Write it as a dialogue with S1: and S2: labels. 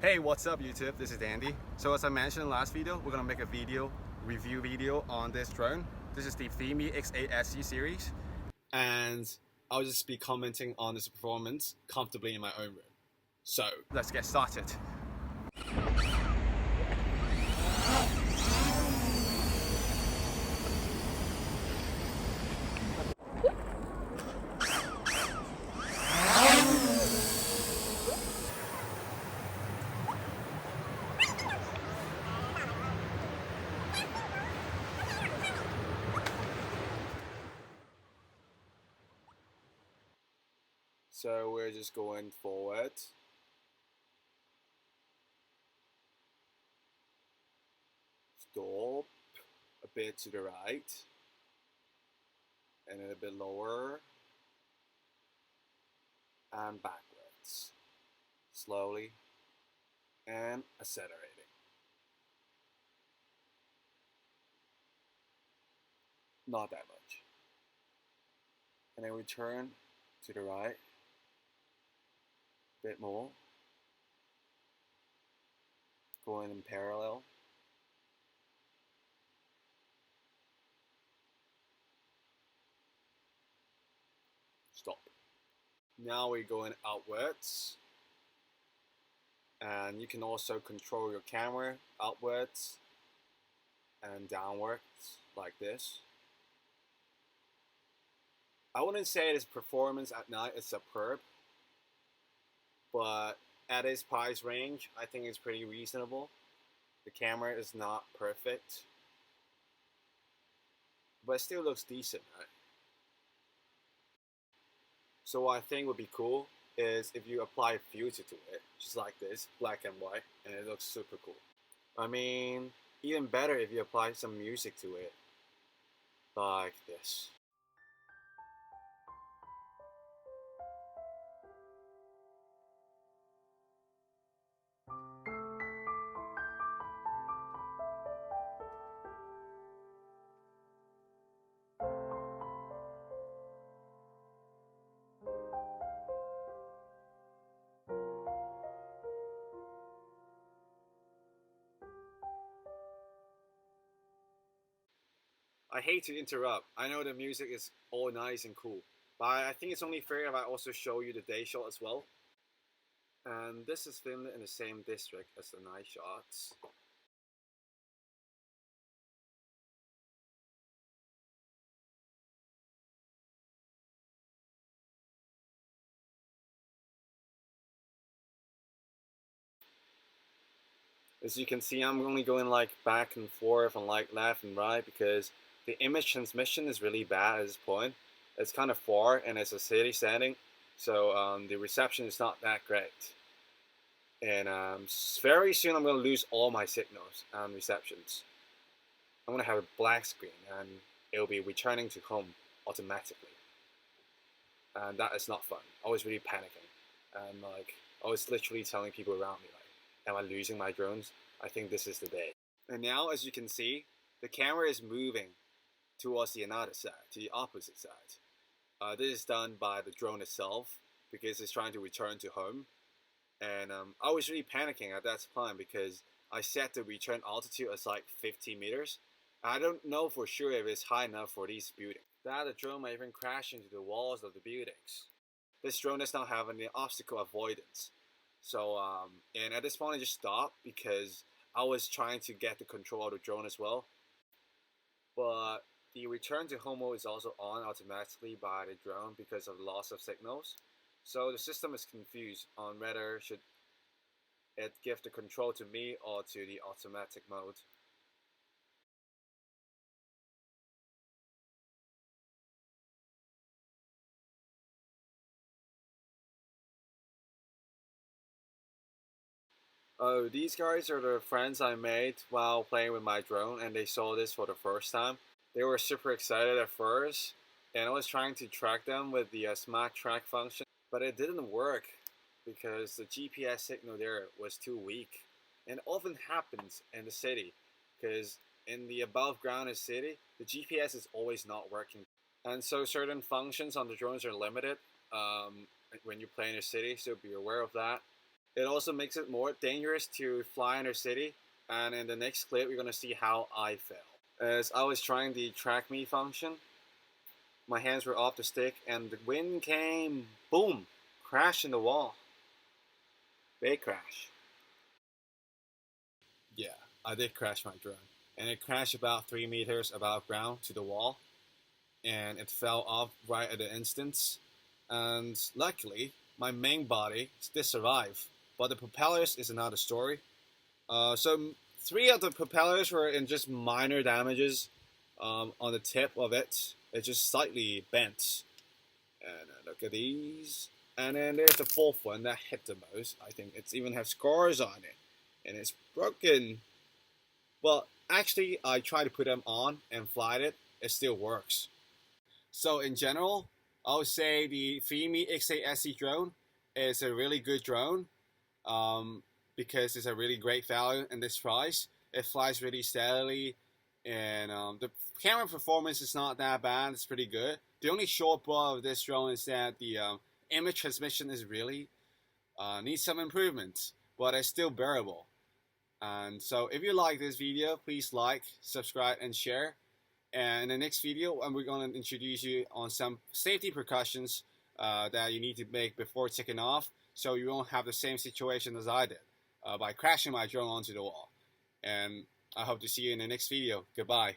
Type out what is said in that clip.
S1: Hey, what's up YouTube? This is Andy. So as I mentioned in the last video, we're gonna make a review video on this drone. This is the Fimi X8 SE series. And I'll just be commenting on this performance comfortably in my own room. So let's get started. So we're just going forward. Stop. A bit to the right. And then a bit lower. And backwards. Slowly. And accelerating. Not that much. And then we turn to the right. Bit more. Going in parallel. Stop. Now we're going outwards. And you can also control your camera outwards and downwards like this. I wouldn't say this performance at night is superb, but at its price range, I think it's pretty reasonable. The camera is not perfect, but it still looks decent, right? So what I think would be cool is if you apply a filter to it, just like this, black and white, and it looks super cool. I mean, even better if you apply some music to it, like this. I hate to interrupt. I know the music is all nice and cool, but I think it's only fair if I also show you the day shot as well. And this is filmed in the same district as the night shots. As you can see, I'm only going like back and forth and like left and right because the image transmission is really bad at this point. It's kind of far and it's a city setting, so the reception is not that great. And very soon I'm going to lose all my signals and receptions. I'm going to have a black screen and it'll be returning to home automatically. And that is not fun. I was really panicking. And like, I was literally telling people around me, like, am I losing my drones? I think this is the day. And now, as you can see, the camera is moving towards the another side, to the opposite side. This is done by the drone itself because it's trying to return to home. And I was really panicking at that time because I set the return altitude as like 50 meters. I don't know for sure if it's high enough for these buildings. That the drone might even crash into the walls of the buildings. This drone does not have any obstacle avoidance. So, and at this point I just stopped because I was trying to get the control of the drone as well. But the return to home mode is also on automatically by the drone because of loss of signals. So the system is confused on whether should it give the control to me or to the automatic mode. Oh, these guys are the friends I made while playing with my drone and they saw this for the first time. They were super excited at first and I was trying to track them with the smart track function, but it didn't work because the GPS signal there was too weak. And it often happens in the city because in the above ground city, the GPS is always not working. And so certain functions on the drones are limited when you play in a city, so be aware of that. It also makes it more dangerous to fly in our city. And in the next clip, we're gonna see how I fell. As I was trying the track me function, my hands were off the stick and the wind came, boom, crash in the wall. Big crash. Yeah, I did crash my drone. And it crashed about 3 meters above ground to the wall. And it fell off right at the instant. And luckily, my main body did survive. But the propellers is another story. So 3 of the propellers were in just minor damages on the tip of it. It just slightly bent. And look at these. And then there's the 4th one that hit the most. I think it even has scars on it. And it's broken. But actually, I tried to put them on and fly it. It still works. So in general, I would say the Fimi X8 SE drone is a really good drone because it's a really great value in this price. It flies really steadily, and the camera performance is not that bad. It's pretty good. The only shortfall of this drone is that the image transmission is really needs some improvements, but it's still bearable. And so if you like this video, please like, subscribe, and share. And in the next video, we're going to introduce you on some safety precautions that you need to make before taking off, so you won't have the same situation as I did by crashing my drone onto the wall. And I hope to see you in the next video. Goodbye.